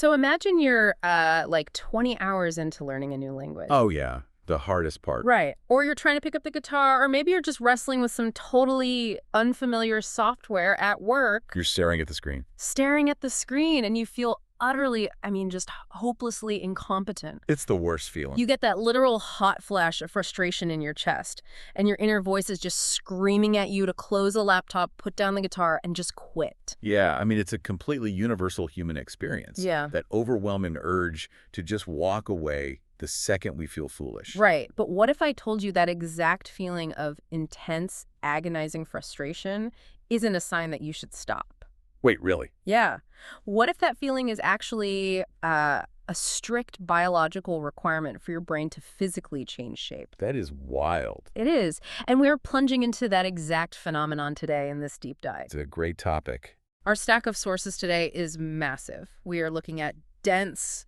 So imagine you're like 20 hours into learning a new language. Oh, yeah. The hardest part. Right. Or you're trying to pick up the guitar, or maybe you're just wrestling with some totally unfamiliar software at work, You're staring at the screen. staring at the screen, and you feel utterly, just hopelessly incompetent. It's the worst feeling. You get that literal hot flash of frustration in your chest, and your inner voice is just screaming at you to close the laptop, put down the guitar, and just quit. Yeah, I mean, it's a completely universal human experience. Yeah. That overwhelming urge to just walk away the second we feel foolish. Right. But what if I told you that exact feeling of intense, agonizing frustration isn't a sign that you should stop? Wait, really? Yeah. What if that feeling is actually a strict biological requirement for your brain to physically change shape? That is wild. It is. And we're plunging into that exact phenomenon today in this deep dive. It's a great topic. Our stack of sources today is massive. We are looking at dense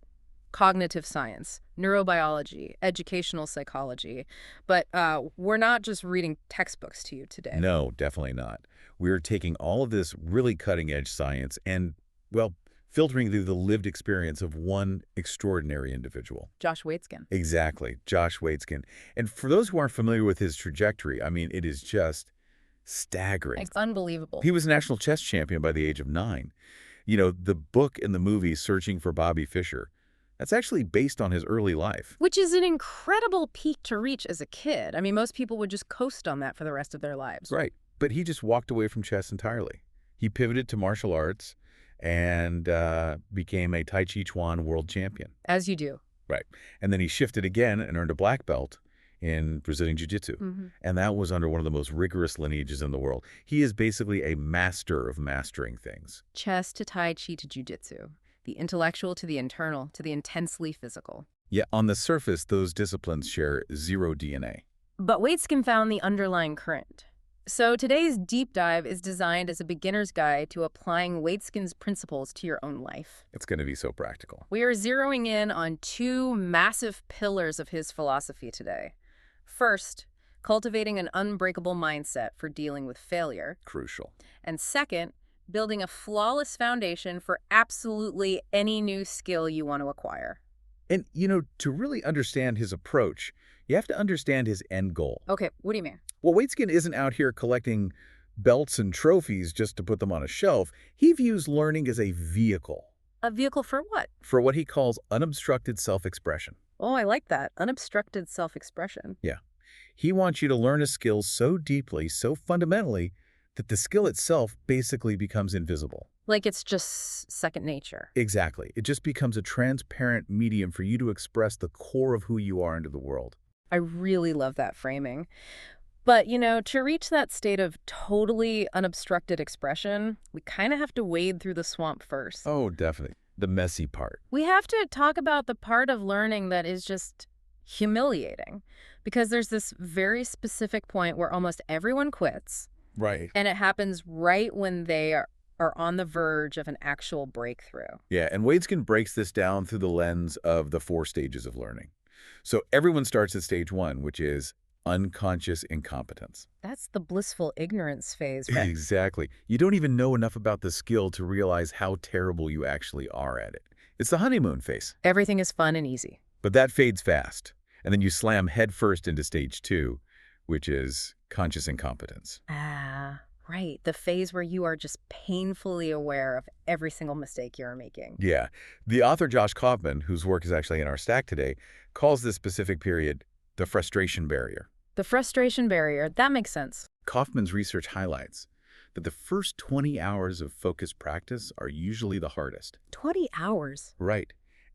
cognitive science, neurobiology, educational psychology. But we're not just reading textbooks to you today. No, definitely not. We're taking all of this really cutting-edge science and, well, filtering through the lived experience of one extraordinary individual. Josh Waitzkin. Exactly, Josh Waitzkin. And for those who aren't familiar with his trajectory, I mean, it is just staggering. It's unbelievable. He was a national chess champion by the age of 9. You know, the book and the movie Searching for Bobby Fischer, that's actually based on his early life. Which is an incredible peak to reach as a kid. I mean, most people would just coast on that for the rest of their lives. Right. But he just walked away from chess entirely. He pivoted to martial arts and became a Tai Chi Chuan world champion. As you do. Right. And then he shifted again and earned a black belt in Brazilian Jiu-Jitsu. And that was under one of the most rigorous lineages in the world. He is basically a master of mastering things. Chess to Tai Chi to Jiu-Jitsu. The intellectual to the internal to the intensely physical. Yet on the surface, those disciplines share zero DNA. But Waitzkin found the underlying current. So today's deep dive is designed as a beginner's guide to applying Waitzkin's principles to your own life. It's going to be so practical. We are zeroing in on two massive pillars of his philosophy today. First, cultivating an unbreakable mindset for dealing with failure. Crucial. And second, building a flawless foundation for absolutely any new skill you want to acquire. And, you know, to really understand his approach, you have to understand his end goal. Okay, what do you mean? Well, Waitzkin isn't out here collecting belts and trophies just to put them on a shelf. He views learning as a vehicle. A vehicle for what? For what he calls unobstructed self-expression. Oh, I like that. Unobstructed self-expression. Yeah. He wants you to learn a skill so deeply, so fundamentally, that the skill itself basically becomes invisible. Like it's just second nature. Exactly. It just becomes a transparent medium for you to express the core of who you are into the world. I really love that framing. But, to reach that state of totally unobstructed expression, we kind of have to wade through the swamp first. Oh, definitely. The messy part. We have to talk about the part of learning that is just humiliating. Because there's this very specific point where almost everyone quits. Right. And it happens right when they are on the verge of an actual breakthrough. Yeah, and Waitzkin breaks this down through the lens of the 4 stages of learning. So everyone starts at stage 1, which is unconscious incompetence. That's the blissful ignorance phase, right? Exactly. You don't even know enough about the skill to realize how terrible you actually are at it. It's the honeymoon phase. Everything is fun and easy. But that fades fast. And then you slam headfirst into stage 2, which is conscious incompetence. Ah, right. The phase where you are just painfully aware of every single mistake you're making. Yeah. The author Josh Kaufman, whose work is actually in our stack today, calls this specific period the frustration barrier. The frustration barrier, that makes sense. Kaufman's research highlights that the first 20 hours of focused practice are usually the hardest. 20 hours? Right.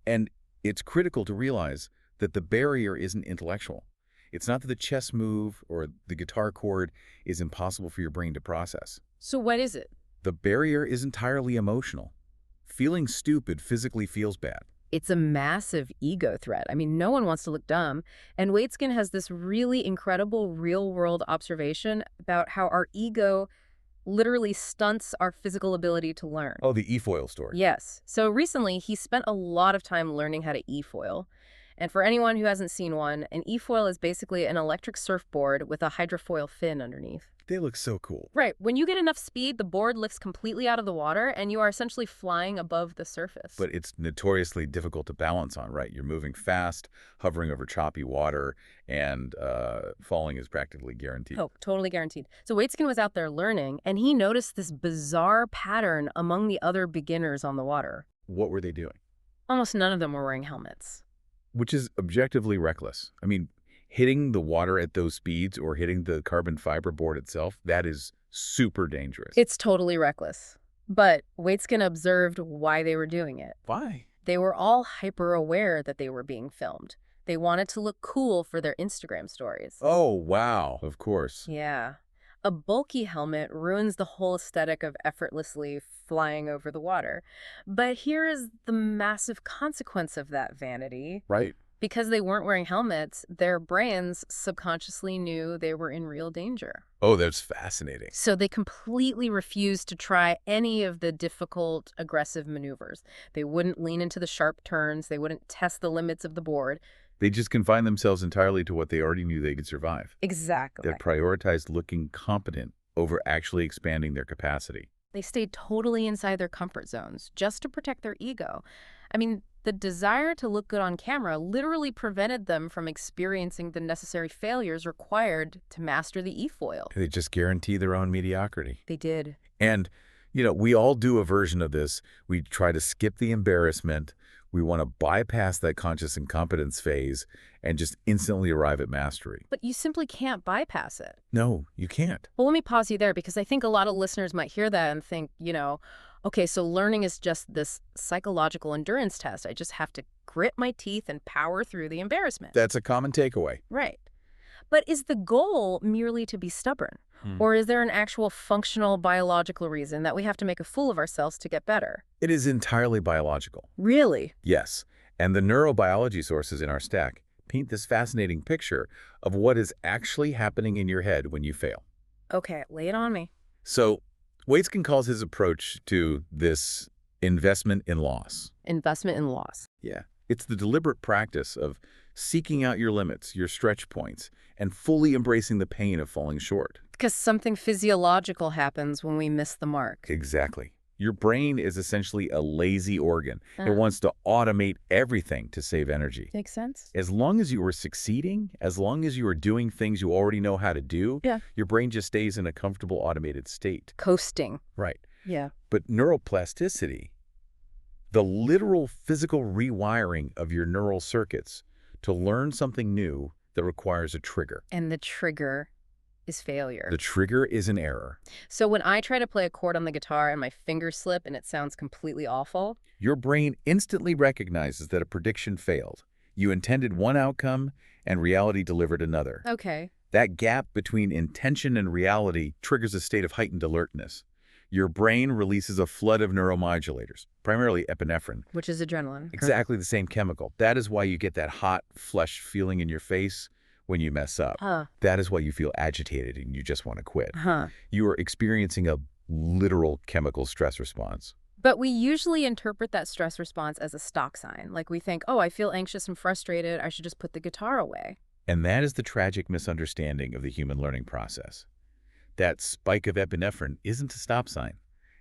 And it's critical to realize that the barrier isn't intellectual. It's not that the chess move or the guitar chord is impossible for your brain to process. So what is it? The barrier is entirely emotional. Feeling stupid physically feels bad. It's a massive ego threat. I mean, no one wants to look dumb. And Waitzkin has this really incredible real-world observation about how our ego literally stunts our physical ability to learn. Oh, the e-foil story. Yes. So recently, he spent a lot of time learning how to e-foil. And for anyone who hasn't seen one, an e-foil is basically an electric surfboard with a hydrofoil fin underneath. They look so cool. Right. When you get enough speed, the board lifts completely out of the water, and you are essentially flying above the surface. But it's notoriously difficult to balance on, right? You're moving fast, hovering over choppy water, and falling is practically guaranteed. Oh, totally guaranteed. So Waitskin was out there learning, and he noticed this bizarre pattern among the other beginners on the water. What were they doing? Almost none of them were wearing helmets. Which is objectively reckless. I mean, hitting the water at those speeds or hitting the carbon fiber board itself, that is super dangerous. It's totally reckless. But Waitskin observed why they were doing it. Why? They were all hyper-aware that they were being filmed. They wanted to look cool for their Instagram stories. Oh, wow. Of course. Yeah. A bulky helmet ruins the whole aesthetic of effortlessly flying over the water. But here is the massive consequence of that vanity. Right. Because they weren't wearing helmets, their brains subconsciously knew they were in real danger. Oh, that's fascinating. So they completely refused to try any of the difficult, aggressive maneuvers. They wouldn't lean into the sharp turns. They wouldn't test the limits of the board. They just confined themselves entirely to what they already knew they could survive. Exactly. That prioritized looking competent over actually expanding their capacity. They stayed totally inside their comfort zones just to protect their ego. I mean, the desire to look good on camera literally prevented them from experiencing the necessary failures required to master the e-foil. They just guarantee their own mediocrity. They did. And, we all do a version of this. We try to skip the embarrassment. We want to bypass that conscious incompetence phase and just instantly arrive at mastery. But you simply can't bypass it. No, you can't. Well, let me pause you there because I think a lot of listeners might hear that and think, okay, so learning is just this psychological endurance test. I just have to grit my teeth and power through the embarrassment. That's a common takeaway. Right. But is the goal merely to be stubborn? Or is there an actual functional biological reason that we have to make a fool of ourselves to get better? It is entirely biological. Really? Yes. And the neurobiology sources in our stack paint this fascinating picture of what is actually happening in your head when you fail. Okay, lay it on me. So, Waitskin calls his approach to this investment in loss. Investment in loss. Yeah. It's the deliberate practice of seeking out your limits, your stretch points, and fully embracing the pain of falling short. Because something physiological happens when we miss the mark. Exactly. Your brain is essentially a lazy organ. It wants to automate everything to save energy. Makes sense. As long as you are succeeding, as long as you are doing things you already know how to do, your brain just stays in a comfortable automated state. Coasting. Right. Yeah. But neuroplasticity, the literal physical rewiring of your neural circuits to learn something new that requires a trigger. And the trigger is failure. The trigger is an error. So when I try to play a chord on the guitar and my fingers slip and it sounds completely awful, your brain instantly recognizes that a prediction failed. You intended one outcome and reality delivered another. okay. That gap between intention and reality triggers a state of heightened alertness. Your brain releases a flood of neuromodulators, primarily epinephrine. Which is adrenaline. Exactly the same chemical. That is why you get that hot, flushed feeling in your face when you mess up. That is why you feel agitated and you just want to quit. You are experiencing a literal chemical stress response. But we usually interpret that stress response as a stock sign. Like we think, oh, I feel anxious and frustrated. I should just put the guitar away. And that is the tragic misunderstanding of the human learning process. That spike of epinephrine isn't a stop sign.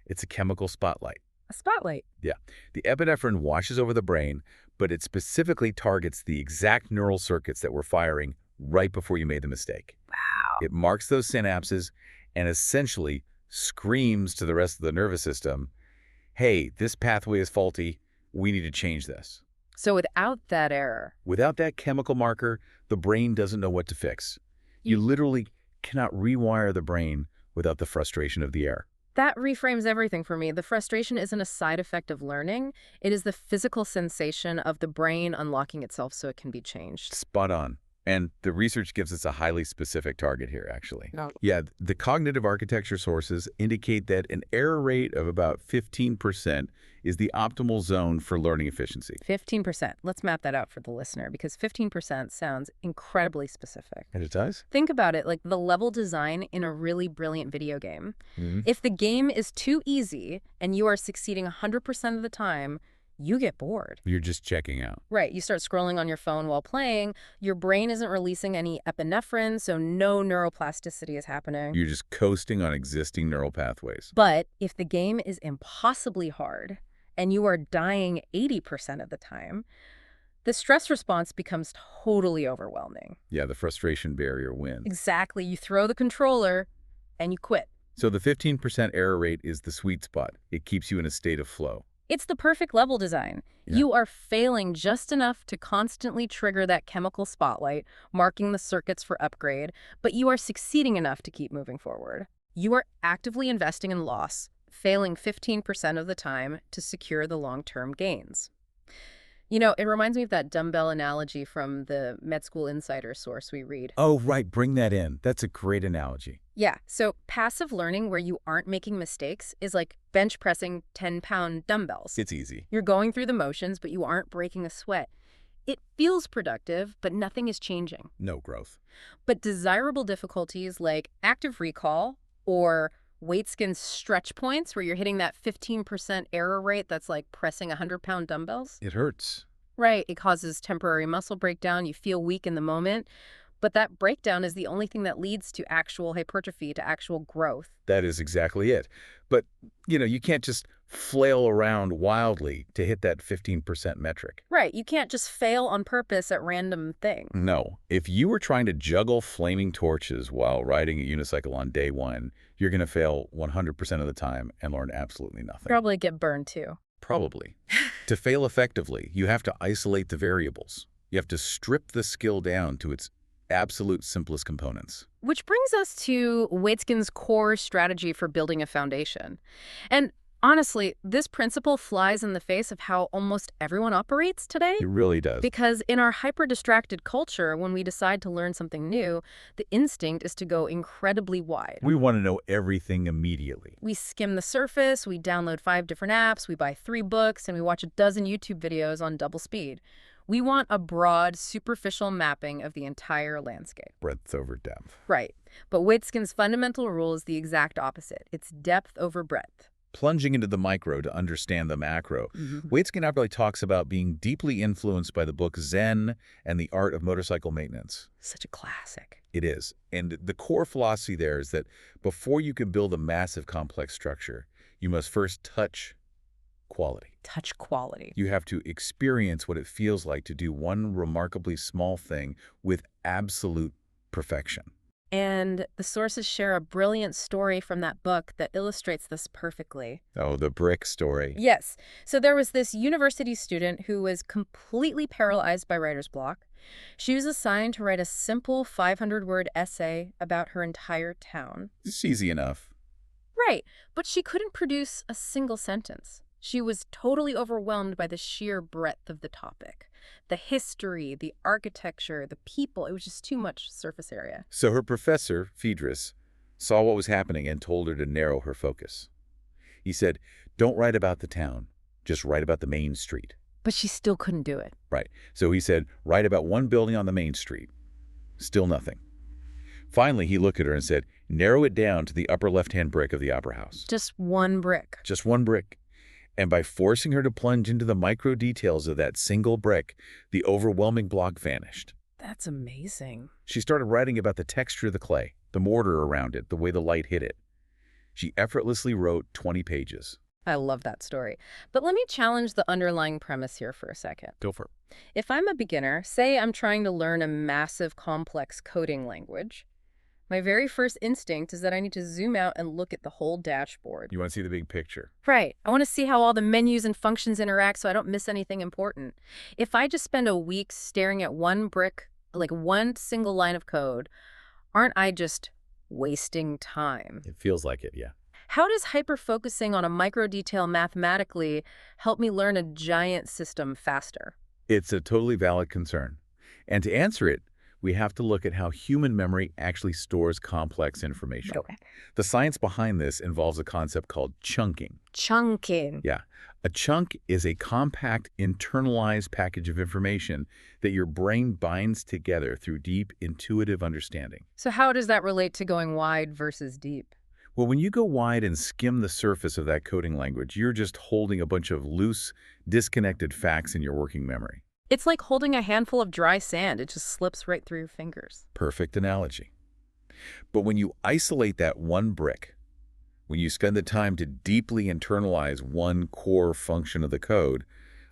It's a chemical spotlight. A spotlight. Yeah. The epinephrine washes over the brain, but it specifically targets the exact neural circuits that were firing right before you made the mistake. Wow. It marks those synapses and essentially screams to the rest of the nervous system, hey, this pathway is faulty. We need to change this. So without that error, Without that chemical marker, the brain doesn't know what to fix. You literally cannot rewire the brain without the frustration of the error. that reframes everything for me. The frustration isn't a side effect of learning. It is the physical sensation of the brain unlocking itself so it can be changed. Spot on. And the research gives us a highly specific target here, actually. No. Yeah, the cognitive architecture sources indicate that an error rate of about 15% is the optimal zone for learning efficiency. 15%. Let's map that out for the listener because 15% sounds incredibly specific. And it does? Think about it like the level design in a really brilliant video game. Mm-hmm. If the game is too easy and you are succeeding 100% of the time, you get bored. You're just checking out. Right. You start scrolling on your phone while playing. Your brain isn't releasing any epinephrine, so no neuroplasticity is happening. You're just coasting on existing neural pathways. But if the game is impossibly hard and you are dying 80% of the time, the stress response becomes totally overwhelming. Yeah, the frustration barrier wins. Exactly. You throw the controller and you quit. So the 15% error rate is the sweet spot. It keeps you in a state of flow. It's the perfect level design. Yeah. You are failing just enough to constantly trigger that chemical spotlight, marking the circuits for upgrade, but you are succeeding enough to keep moving forward. You are actively investing in loss, failing 15% of the time to secure the long-term gains. You know, it reminds me of that dumbbell analogy from the Med School Insider source we read. Oh, right. Bring that in. That's a great analogy. Yeah, so passive learning where you aren't making mistakes is like bench pressing 10-pound dumbbells. It's easy. You're going through the motions, but you aren't breaking a sweat. It feels productive, but nothing is changing. No growth. But desirable difficulties like active recall or weight skin stretch points where you're hitting that 15% error rate that's like pressing 100-pound dumbbells. It hurts. Right. It causes temporary muscle breakdown. You feel weak in the moment. But that breakdown is the only thing that leads to actual hypertrophy, to actual growth. That is exactly it. But, you can't just flail around wildly to hit that 15% metric. Right. You can't just fail on purpose at random things. No. If you were trying to juggle flaming torches while riding a unicycle on day one, you're going to fail 100% of the time and learn absolutely nothing. Probably get burned too. Probably. To fail effectively, you have to isolate the variables. You have to strip the skill down to its absolute simplest components. Which brings us to Waitskin's core strategy for building a foundation. And honestly, this principle flies in the face of how almost everyone operates today. It really does. Because in our hyper-distracted culture, when we decide to learn something new, the instinct is to go incredibly wide. We want to know everything immediately. We skim the surface, we download 5 different apps, we buy 3 books, and we watch a dozen YouTube videos on double speed. We want a broad, superficial mapping of the entire landscape. Breadth over depth. Right. But Waitskin's fundamental rule is the exact opposite. It's depth over breadth. Plunging into the micro to understand the macro. Waitskin actually talks about being deeply influenced by the book Zen and the Art of Motorcycle Maintenance. Such a classic. It is. And the core philosophy there is that before you can build a massive complex structure, you must first touch quality. Touch quality. You have to experience what it feels like to do one remarkably small thing with absolute perfection. And the sources share a brilliant story from that book that illustrates this perfectly. Oh, the brick story. Yes. So there was this university student who was completely paralyzed by writer's block. She was assigned to write a simple 500-word essay about her entire town. It's easy enough. Right. But she couldn't produce a single sentence. She was totally overwhelmed by the sheer breadth of the topic. The history, the architecture, the people, it was just too much surface area. So her professor, Phaedrus, saw what was happening and told her to narrow her focus. He said, don't write about the town, just write about the main street. But she still couldn't do it. Right. So he said, write about one building on the main street. Still nothing. Finally, he looked at her and said, narrow it down to the upper left-hand brick of the opera house. Just one brick. Just one brick. And by forcing her to plunge into the micro details of that single brick, the overwhelming block vanished. That's amazing. She started writing about the texture of the clay, the mortar around it, the way the light hit it. She effortlessly wrote 20 pages. I love that story. But let me challenge the underlying premise here for a second. Go for it. If I'm a beginner, say I'm trying to learn a massive, complex coding language, my very first instinct is that I need to zoom out and look at the whole dashboard. You want to see the big picture. Right. I want to see how all the menus and functions interact so I don't miss anything important. If I just spend a week staring at one brick, like one single line of code, aren't I just wasting time? It feels like it, yeah. How does hyper-focusing on a micro detail mathematically help me learn a giant system faster? It's a totally valid concern. And to answer it, we have to look at how human memory actually stores complex information. Okay. The science behind this involves a concept called chunking. Chunking. Yeah. A chunk is a compact, internalized package of information that your brain binds together through deep, intuitive understanding. So how does that relate to going wide versus deep? Well, when you go wide and skim the surface of that coding language, you're just holding a bunch of loose, disconnected facts in your working memory. It's like holding a handful of dry sand. It just slips right through your fingers. Perfect analogy. But when you isolate that one brick, when you spend the time to deeply internalize one core function of the code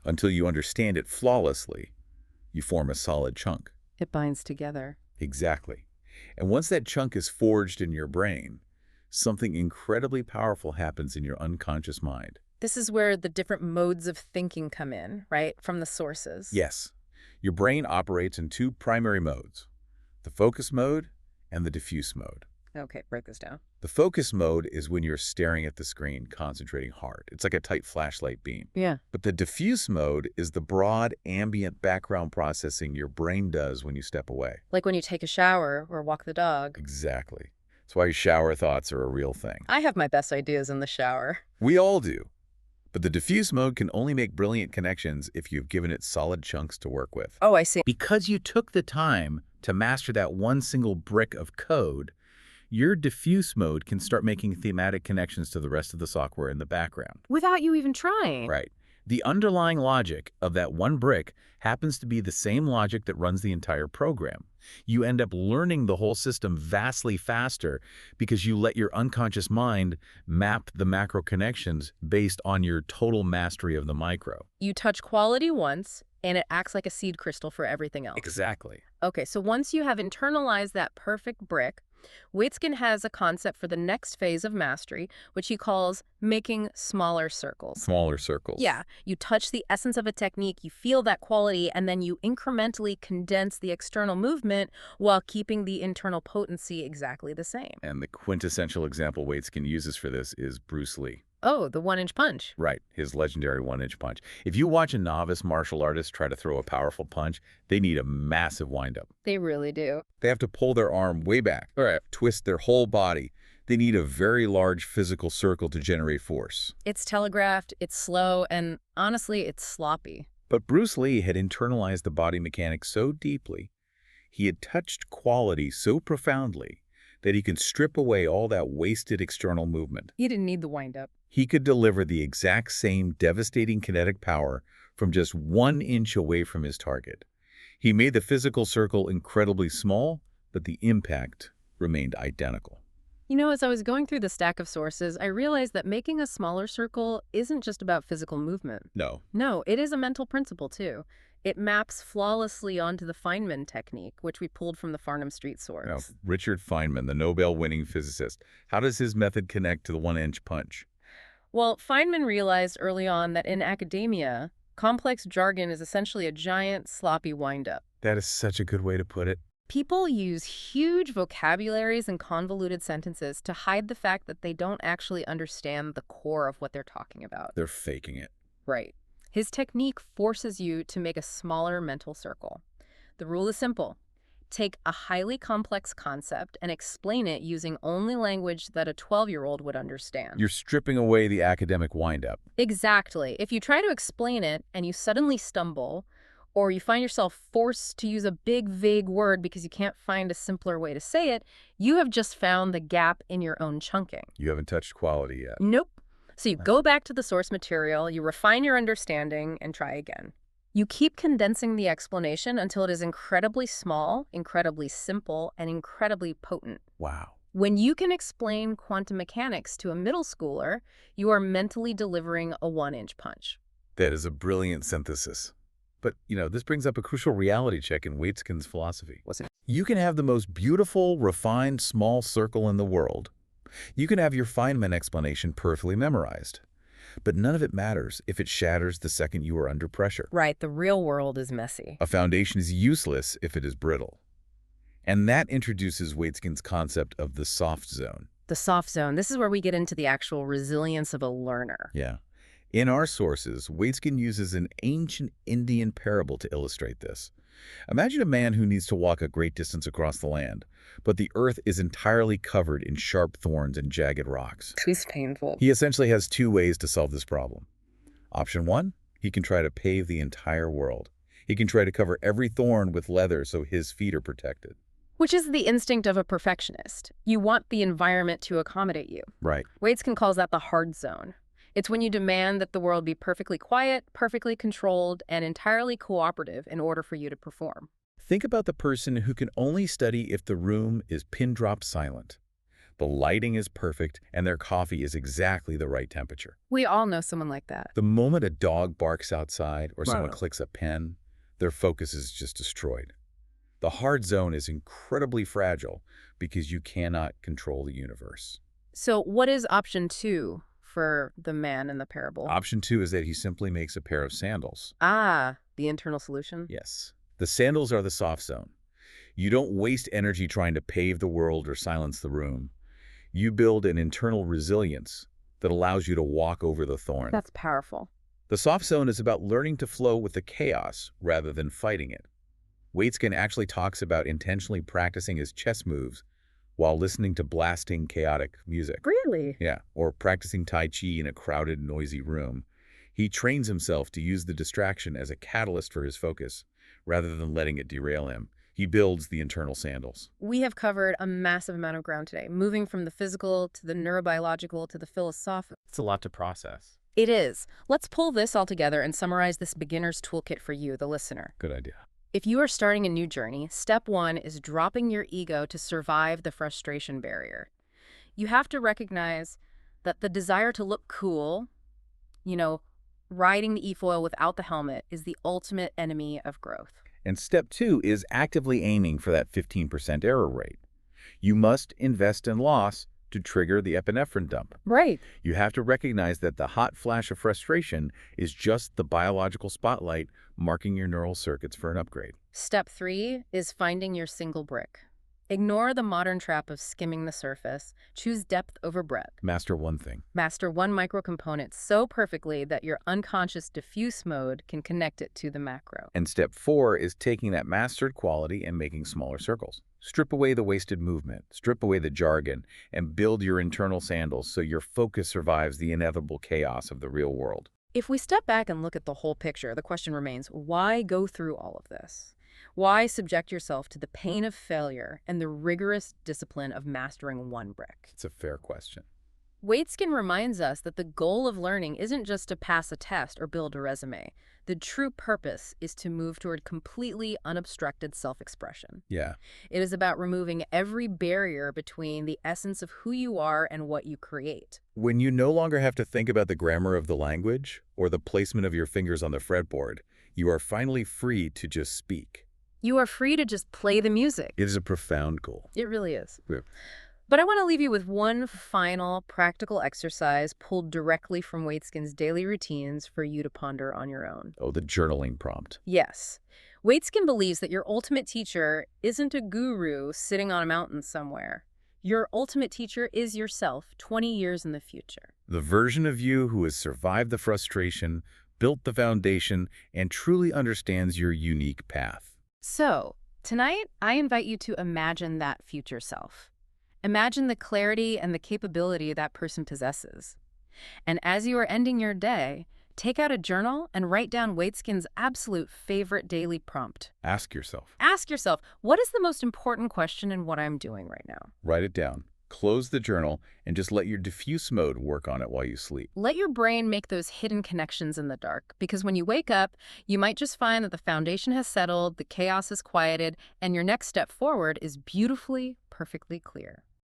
until you understand it flawlessly, you form a solid chunk. It binds together. Exactly. And once that chunk is forged in your brain, something incredibly powerful happens in your unconscious mind. This is where the different modes of thinking come in, right, from the sources. Yes. Your brain operates in two primary modes, the focus mode and the diffuse mode. Okay, break this down. The focus mode is when you're staring at the screen, concentrating hard. It's like a tight flashlight beam. Yeah. But the diffuse mode is the broad, ambient background processing your brain does when you step away. Like when you take a shower or walk the dog. Exactly. That's why shower thoughts are a real thing. I have my best ideas in the shower. We all do. But the diffuse mode can only make brilliant connections if you've given it solid chunks to work with. Oh, I see. Because you took the time to master that one single brick of code, your diffuse mode can start making thematic connections to the rest of the software in the background. Without you even trying. Right. The underlying logic of that one brick happens to be the same logic that runs the entire program. You end up learning the whole system vastly faster because you let your unconscious mind map the macro connections based on your total mastery of the micro. You touch quality once, and it acts like a seed crystal for everything else. Exactly. Okay, so once you have internalized that perfect brick, Waitzkin has a concept for the next phase of mastery, which he calls making smaller circles. Smaller circles. Yeah, you touch the essence of a technique, you feel that quality, and then you incrementally condense the external movement while keeping the internal potency exactly the same. And the quintessential example Waitzkin uses for this is Bruce Lee. Oh, the one-inch punch. Right, his legendary one-inch punch. If you watch a novice martial artist try to throw a powerful punch, they need a massive wind-up. They really do. They have to pull their arm way back, or twist their whole body. They need a very large physical circle to generate force. It's telegraphed, it's slow, and honestly, it's sloppy. But Bruce Lee had internalized the body mechanics so deeply, he had touched quality so profoundly, that he could strip away all that wasted external movement. He didn't need the wind-up. He could deliver the exact same devastating kinetic power from just 1 inch away from his target. He made the physical circle incredibly small, but the impact remained identical. You know, as I was going through the stack of sources, I realized that making a smaller circle isn't just about physical movement. No. No, it is a mental principle, too. It maps flawlessly onto the Feynman technique, which we pulled from the Farnham Street source. Now, Richard Feynman, the Nobel-winning physicist, how does his method connect to the one-inch punch? Well, Feynman realized early on that in academia, complex jargon is essentially a giant, sloppy wind-up. That is such a good way to put it. People use huge vocabularies and convoluted sentences to hide the fact that they don't actually understand the core of what they're talking about. They're faking it. Right. His technique forces you to make a smaller mental circle. The rule is simple. Take a highly complex concept and explain it using only language that a 12-year-old would understand. You're stripping away the academic wind-up. Exactly. If you try to explain it and you suddenly stumble, or you find yourself forced to use a big, vague word because you can't find a simpler way to say it, you have just found the gap in your own chunking. You haven't touched quality yet. Nope. So you go back to the source material, you refine your understanding, and try again. You keep condensing the explanation until it is incredibly small, incredibly simple, and incredibly potent. Wow. When you can explain quantum mechanics to a middle schooler, you are mentally delivering a one-inch punch. That is a brilliant synthesis. But, this brings up a crucial reality check in Waitzkin's philosophy. What's it? You can have the most beautiful, refined, small circle in the world. You can have your Feynman explanation perfectly memorized. But none of it matters if it shatters the second you are under pressure. Right, the real world is messy. A foundation is useless if it is brittle. And that introduces Waitzkin's concept of the soft zone. The soft zone, this is where we get into the actual resilience of a learner. Yeah. In our sources, Waitzkin uses an ancient Indian parable to illustrate this. Imagine a man who needs to walk a great distance across the land, but the earth is entirely covered in sharp thorns and jagged rocks. It's painful. He essentially has 2 ways to solve this problem. Option 1, he can try to pave the entire world. He can try to cover every thorn with leather so his feet are protected. Which is the instinct of a perfectionist. You want the environment to accommodate you. Right. Waitzkin calls that the hard zone. It's when you demand that the world be perfectly quiet, perfectly controlled, and entirely cooperative in order for you to perform. Think about the person who can only study if the room is pin-drop silent. The lighting is perfect, and their coffee is exactly the right temperature. We all know someone like that. The moment a dog barks outside or someone Wow. clicks a pen, their focus is just destroyed. The hard zone is incredibly fragile because you cannot control the universe. So what is option 2 for the man in the parable? Option 2 is that he simply makes a pair of sandals. Ah, the internal solution? Yes. The sandals are the soft zone. You don't waste energy trying to pave the world or silence the room. You build an internal resilience that allows you to walk over the thorn. That's powerful. The soft zone is about learning to flow with the chaos rather than fighting it. Waitzkin actually talks about intentionally practicing his chess moves while listening to blasting, chaotic music. Really? Yeah, or practicing Tai Chi in a crowded, noisy room. He trains himself to use the distraction as a catalyst for his focus, rather than letting it derail him. He builds the internal sandals. We have covered a massive amount of ground today, moving from the physical to the neurobiological to the philosophical. It's a lot to process. It is. Let's pull this all together and summarize this beginner's toolkit for you, the listener. Good idea. If you are starting a new journey, step 1 is dropping your ego to survive the frustration barrier. You have to recognize that the desire to look cool, riding the e-foil without the helmet, is the ultimate enemy of growth. And step 2 is actively aiming for that 15% error rate. You must invest in loss to trigger the epinephrine dump. Right. You have to recognize that the hot flash of frustration is just the biological spotlight marking your neural circuits for an upgrade. Step 3 is finding your single brick. Ignore the modern trap of skimming the surface. Choose depth over breadth. Master one thing. Master one microcomponent so perfectly that your unconscious diffuse mode can connect it to the macro. And step 4 is taking that mastered quality and making smaller circles. Strip away the wasted movement, strip away the jargon, and build your internal sandals so your focus survives the inevitable chaos of the real world. If we step back and look at the whole picture, the question remains, why go through all of this? Why subject yourself to the pain of failure and the rigorous discipline of mastering one brick? It's a fair question. Waitzkin reminds us that the goal of learning isn't just to pass a test or build a resume. The true purpose is to move toward completely unobstructed self-expression. Yeah. It is about removing every barrier between the essence of who you are and what you create. When you no longer have to think about the grammar of the language or the placement of your fingers on the fretboard, you are finally free to just speak. You are free to just play the music. It is a profound goal. It really is. Yeah. But I want to leave you with one final practical exercise pulled directly from Waitzkin's daily routines for you to ponder on your own. Oh, the journaling prompt. Yes. Waitzkin believes that your ultimate teacher isn't a guru sitting on a mountain somewhere. Your ultimate teacher is yourself 20 years in the future. The version of you who has survived the frustration, built the foundation, and truly understands your unique path. So, tonight, I invite you to imagine that future self. Imagine the clarity and the capability that person possesses. And as you are ending your day, take out a journal and write down Waitzkin's absolute favorite daily prompt. Ask yourself. Ask yourself, what is the most important question in what I'm doing right now? Write it down. Close the journal and just let your diffuse mode work on it while you sleep. Let your brain make those hidden connections in the dark, because when you wake up, you might just find that the foundation has settled, the chaos is quieted, and your next step forward is beautifully, perfectly clear.